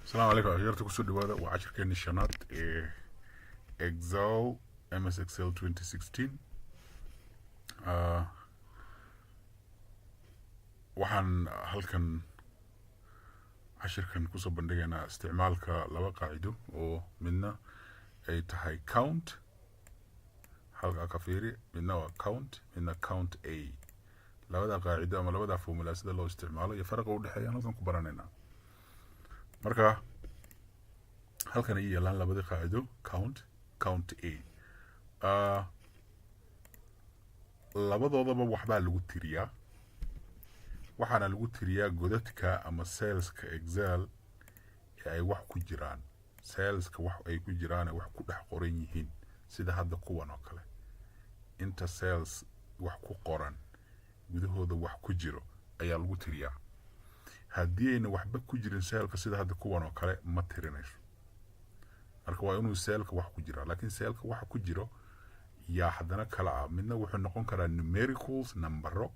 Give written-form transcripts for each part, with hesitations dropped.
السلام عليكم عشرة كسر دوادا وعشر كان الشنات Excel MS Excel 2016 waxaan halkan cashirkan kusoo bandhigaynaa isticmaalka laba qaacido oo midna ay tahay count halka ka fiiri midna waa count midna count A labada qaacido ama labada formula sida loo isticmaalo iyo farqa u dhaxeeya halkan ku baranaynaa marka halkan ay yeelaan labada qaacido count A labadoodaba waxbaa lagu tiriyaa waxaana lagu tiriyaa godadka ama cellska Excel ee ay wax ku jiraan cellska wax ay ku jiraan wax ku dhex qoran yihiin sida hadda kuwan oo kale inta cells wax ku qoran gudahooda wax ku jiro ayaa lagu tiriyaa haddii ayna waxba ku jirin cellka sida hadda kuwan oo kale ma tirinayso marka waa inuu cellka wax ku jiraa laakiin cellka wax ku jiro yaa haddana kala ah midna wuxuu noqon karaa numericals nambaro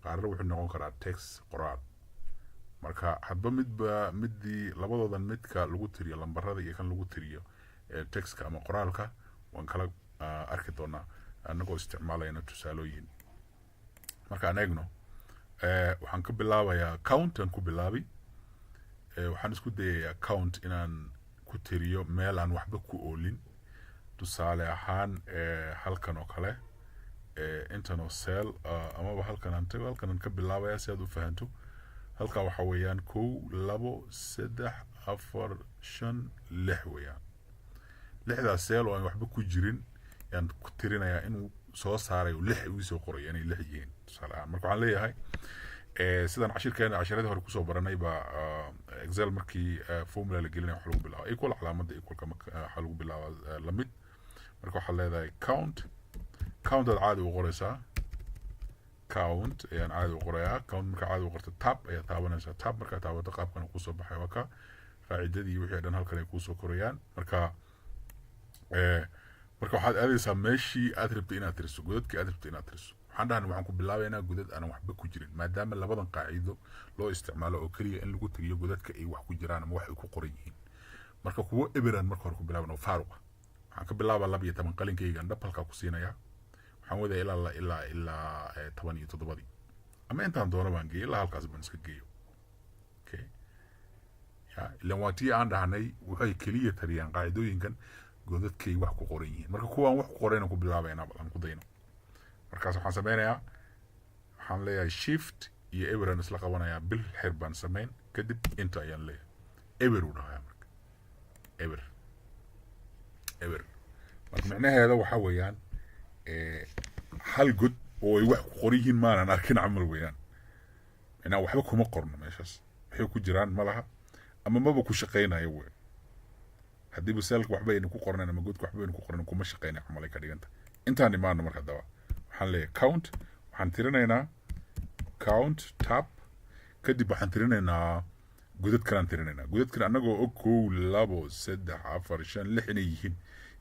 qaarna wuxuu noqon karaa text qoraal marka hadba midii labadoodan midka lagu tiriyo lambarada iyo kan lagu tiriyo textka ama qoraalka waan kala arki doonaa anagoo isticmaalayna tusaalooyin marka aan eegno waxaan ka bilaabayaa count aan ku bilaabi waxaan isku dayayaa count inaan ku tiriyo meel aan waxba ku oolin tusaale ahaan halkan oo kale intan oo cell amaba halkan aan ka bilaabaya si aad u fahanto halka waxa weeyaan 1 2 3 4 5 6 weeyaan lixdaas cell oo aan waxba ku jirin yaan ku tirinayaa inuu soo saarayo 6 uu soo qorayo inay 6 yihiin tusaale ahaan marka waxaan leeyahay sidaan casharadii hore kusoo baranay baa Excel markii formula la gelinayo waxa lagu bilaabaa equal calaamada equal kama waxa lagu bilaabaa lamid marka waxaa leedahay count aad caadi u qoraysaa count ayaan caadi u qorayaa count marka caadi u qorto tab ayaa taabanaysaa tab marka taabato qaabkan kusoo baxay waa ka qaacidadii wixii dhan halkan ay kusoo korayaan marka waxaad aadaysaa meeshii aad rabtay inaad tiriso godadkii aad rabtay inaad tiriso waxaan ku bilaabaynaa godad aan waxba ku jirin maadaama labadan qaacido loo isticmaalo oo kaliya in lagu tiriyo godadka ay wax ku jiraan ama wax ay ku qoran yihiin marka kuwa eberan marka hore ku bilaabana oo faaruq waxaan ka bilaabaa 12 qalinkayga dhab halka ku siinaya waxaan wadaa ilaa 17 ama intaan doono baan geeyo ilaa halkaas baan iska geeyo okay ya ilaan waatii aan dhahnay waxay kaliya tariyaan qaacidooyinkan godadkay wax ku qoran yihiin marka kuwaan wax ku qoran ku bilaabayna aan ku dayno markaas waxaan sameynayaa waxaan leeyahay shift iyo eberan isla qabanayaa bil xir baan sameyn kadib inta ayaan leeyahay eber u dhahayaa marka eber marka macnaheeda waxa weeyaan hal god oo ay wax ku qoran yihiin maanan arkin camal weeyaan inaan waxba kuma qorno meeshaas waxay ku jiraan malaha ama maba ku shaqeynayo weey haddii basalka waxba aynu ku qornaan ama godka waxba aynu ku qornaan kuma shaqeynayo camal ay ka dhiganta intaan imaano marka daba waxaan leeyahay count waxaan tirinaynaa count tab kadib waxaan tirinaynaa godadkan godadkan anagoo og 1 2 3 4 5 6 inay yihiin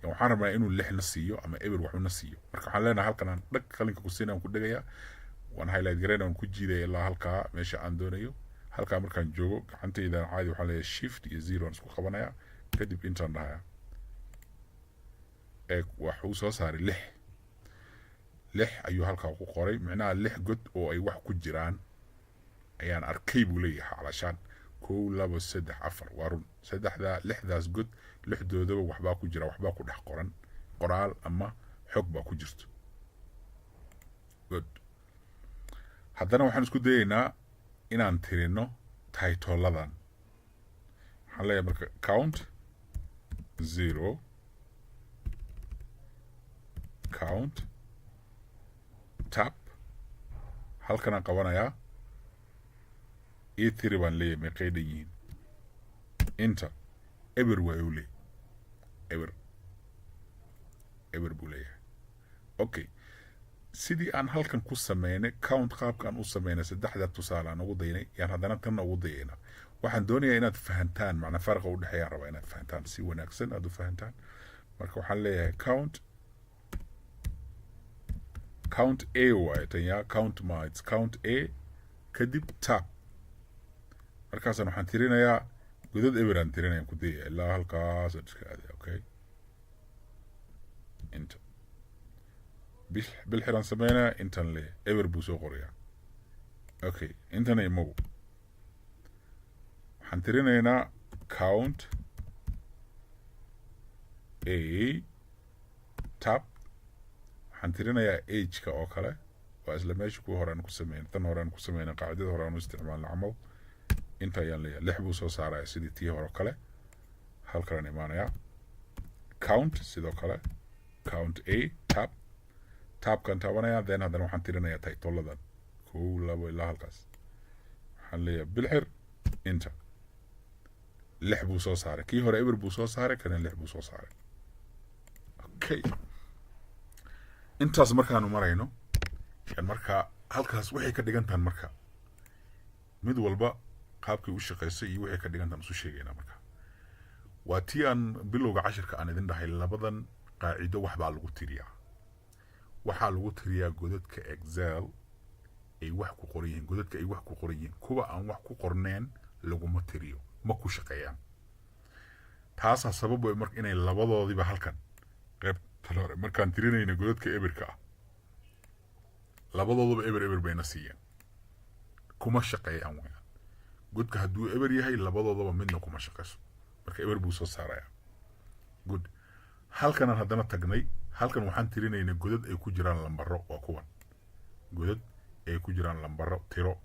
waxaan rabnaa inuu 6 na siiyo ama eber wax na siiyo marka waxaan leenahay halkan aan dhag qalinka ku siinaan ku dhagayaa waan highlight gareynaa ku jiiday ilaa halka meesha aan doonayo halka markaan joogo gacantayda caadi waxaan leeyahay shift iyo 0 aan isku qabanayaa kadib intaan dhahayaa wax uu soo saaray 6 ayuu halka ku qoray macnaha 6 god oo ay wax ku jiraan ayaan arkay buu leeyahay calashaan 1 2 3 4 waa run lixdaas god lixdoodaba waxbaa ku jira waxbaa ku dhex qoran qoraal ama xog baa ku jirto good haddana waxaan isku dayaynaa inaan tirino titleadan waxaan leeyahay marka count 0 count tab halkan aan qabanayaa tiri baan leeyahay may qeydhan yihiin inta eber waa uu leeyahay eber buu leeyahay okay sidii aan halkan ku sameynay count qaabkaan u sameynay saddexda tusaale aan ugu daynay yaan haddana tan ugu dayaynaa waxaan doonayaa inaad fahantaan macna farqa u dhexeeya rabaa inaad fahantaan si wanaagsan aad u fahantaan marka waxaan leeyahay count A waaye tan yaa count A kadib tab markaasaan waxaan tirinayaa godad eberan tirinayaan ku dayaya ilaa halkaas iska aaday okay inta bil xiran sameynaya intan le eber buu soo qorayaa okay intana imow waxaan tirinaynaa count a tab waxaan tirinayaa ageka oo kale waa isla meesha kuwa horaan ku sameyn tan horaan ku sameyna qaacidada horaan u isticmaalna camal inta ayaan leeyahay 6 buu soo saaraya sidii tii hore kale halkaan imaanaya count sidoo kale count a tabkan taabanaya then haddana waxaan tirinayaa taytoladan 1 2 ilaa halkaas waxaan leeyahay bilxir inta 6 buu soo saaray kii hore eber buu soo saaray kana 6 buu soo saaray okay intaas markaanu marayno yan marka halkaas waxay ka dhigantaan marka mid walba qaabkii u shaqeysay iyo waxay ka dhigantaan isu sheegayna marka waa tii aan bilowga cashirka aan idin dhahay labadan qaacido wax baa lagu tiriyaa waxaa lagu tiriyaa godadka excel ay wax ku qoran yihiin godadka ay wax ku qoran yihiin kuwa aan wax ku qorneen laguma tiriyo ma ku shaqeeyaan taasaa sabab way marka inay labadoodiba halkan qayb talore markaan tirinayna godadka eberka ah labadooduba eber bayna siiyeen kuma shaqeeyaan weeyaan godka hadduu eber yahay labadoodaba midna kuma shaqeyso marka eber buu soo saarayaa good halkanaan haddana tagnay halkan waxaan tirinaynaa godad ay ku jiraan lambaro waa kuwan godad ay ku jiraan lambaro tiro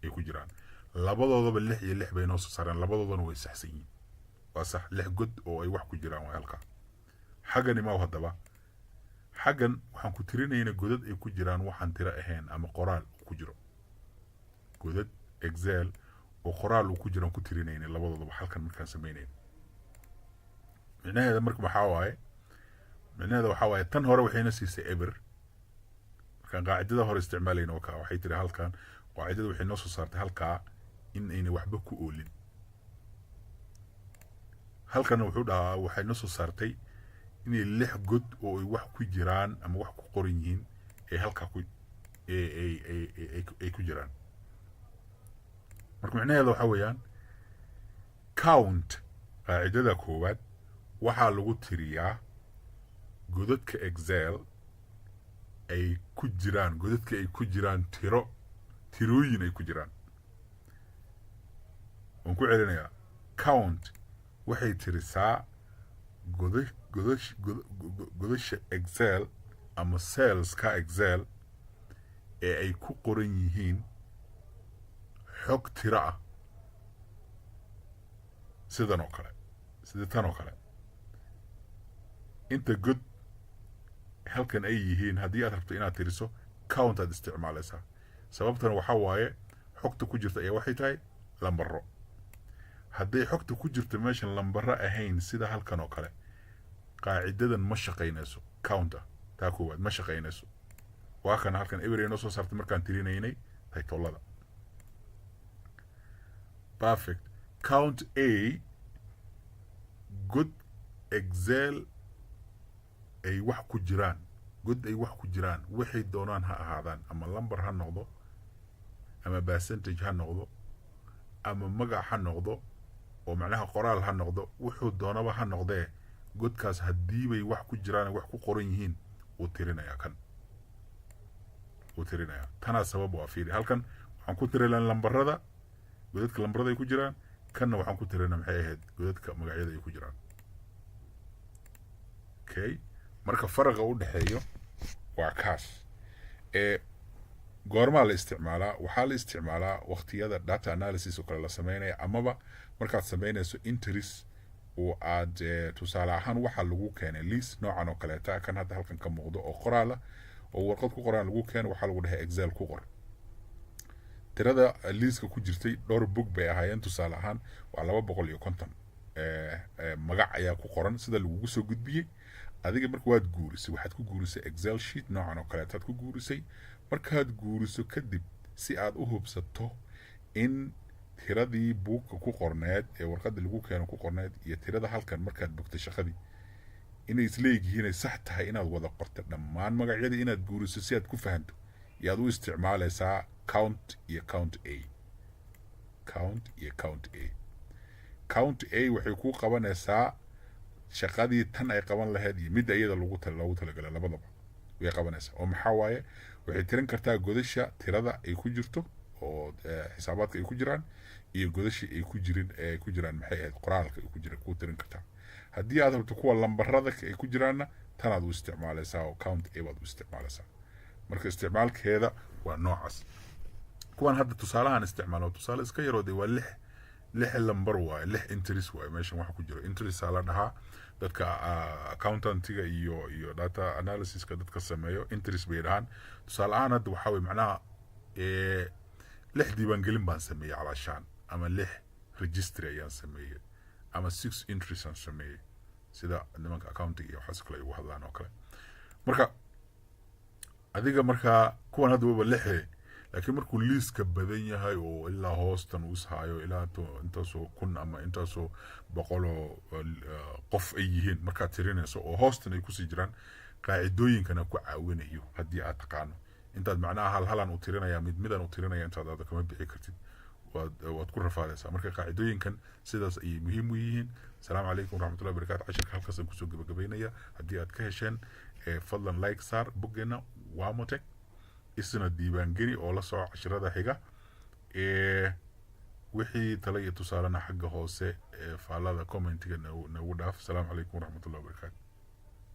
ay ku jiraan labadoodaba 6 iyo 6 bay noo soo saareen labadoodana way saxsan yihiin waa sax 6 god oo ay wax ku jiraan waa halka xaggan imaa haddaba xaggan waxaan ku tirinaynaa godad ay ku jiraan waxaan tiro ahayn ama qoraal ku jiro godad excel oo qoraal ku jiraan ku tirinaynaa labadoodaba halkan markaan sameynayno micnaheeda marka waxaa waaye tan hore waxayna siisay eber markaan qaacidada hore isticmaalayna wakaa waxay tiri halkan qaacidada waxay noo soo saartay halkaa in ayna waxba ku oolin halkana wuxuu dhahaa waxay noo soo saartay inay 6 god oo ay wax ku jiraan ama wax ku qoran yihiin ee halkaa ay ku jiraan marka micnaheeda waxaa weeyaan count qaacidada koowaad waxaa lagu tiriyaa godadka excel ay ku jiraan godadka ay ku jiraan tirooyin ay ku jiraan waan ku celinayaa count waxay tirisaa godasha excel ama cellska excel ee ay ku qoran yihiin xog tiro ah sidan oo kale sida tan oo kale inta god halkan ay yihiin haddii aad rabto inaad tiriso count aad isticmaalaysaa sababtana waxaa waaye xogta ku jirta ayaa waxay tahay lambaro hadday xogta ku jirta meeshan lambaro ahayn sida halkan oo kale qaacidadan ma shaqaynayso count taa koowaad ma shaqaynayso waa kana halkan eber noo soo saartay markaan tirinaynay taytolada perfect count a god excel ay wax ku jiraan god ay wax ku jiraan waxay doonaan ha ahaadaan ama lambar ha noqdo ama percentage ha noqdo ama magac ha noqdo oo macnaha qoraal ha noqdo wuxuu doonaba ha noqdee godkaas haddii bay wax ku jiraan wax ku qoran yihiin uu tirinayaa kan uu tirinayaa tanaa sabab waa fiiri halkan waxaan ku tirinaa lambarada godadka lambarada ay ku jiraan kanna waxaan ku tirinaa maxay ahayd godadka magacyada ay ku jiraan okay marka faraqa u dhaxeeyo waa kaas goormaa la isticmaalaa waxaa la isticmaalaa waqtiyada data analysis oo kale la sameynaya amaba markaad sameynayso entries oo aad tusaale ahaan waxaa lagu keenay list noocan oo kaleeta kan hadda halkan ka muuqdo oo qoraala oo warqad ku qoran lagu keenay waxaa lagu dhahay excel ku qor tirada liiska ku jirtay dhowr book bay ahaayeen tusaale ahaan waa 250 magac ayaa ku qoran sida lagu soo gudbiyay adiga marka waad guurisay waxaad ku guurisay excel sheet noocan oo kaleeta aad ku guurisay markaad guuriso kadib si aad u hubsato in tiradii buugka ku qorneed ee warqadda lagu keeno ku qorneed iyo tirada halkan markaad bogtay shaqadii inay isleeyihiin ay sax tahay inaad wada qorto dhammaan magacyada inaad guuriso si aad ku fahanto yaad u isticmaalaysaa count iyo count a account A waxay ku qabanaysaa shaqadii tan ay qaban lahayd iyo midda iyada loogu talagalay labadaba way qabanaysaa oo maxaa waaye waxay tirin kartaa godasha tirada ay ku jirto oo xisaabaadka ay ku jiraan iyo godasha ay ku jiraan maxay ahayd qoraalka ay ku jiraan ku tirin kartaa haddii aad rabto kuwa lambarada ay ku jiraanna tanaad u isticmaalaysaa oo count A baad u isticmaalaysaa marka isticmaalkeeda waa noocaas kuwan hadda tusaalahan isticmaalo tusaale iska yaroo dee waa lix lambar waaye 6 entries waaye meeshan waxa ku jiro entries la dhahaa dadka accountantiga iyo data analysiska dadka sameeyo entries bay dhahaan tusaale ahaan hadda waxaa weeye macnaha 6 diiwaangelin baan sameeyey calaashaan ama 6 registry ayaan sameeyey ama 6 entries aan sameeyey sida nimanka accounting iyo waxaas kale ugu hadlaan oo kale marka adiga markaa kuwan hadda waba 6 laakiin markuu liiska badan yahay oo ilaa hoostan uu ishaayo ilaa intaasoo kun ama intaasoo boqoloo qof ay yihiin markaad tirinayso oo hoostan ay kusii jiraan qaacidooyinkana ku caawinayo haddii aad taqaano intaad macnaha halhalan u tirinaya midaan u tirinaya intaad aada kama bixi kartid waad ku rafaadaysaa marka qaacidooyinkan sidaas ayay muhiim u yihiin asalaamu calaykum waraxmatullahi wabarakaatu cashirka halkaasaan kusoo gabagabaynaya haddii aad ka hesheen fadlan like saar boggeena wamotech isna diiwaangeli oo la soco cashirada xiga wixii tala iyo tusaalena xagga hoose faallada commentiga nagu dhaaf asalaamu calaykum waraxmatullahi wabarakaatu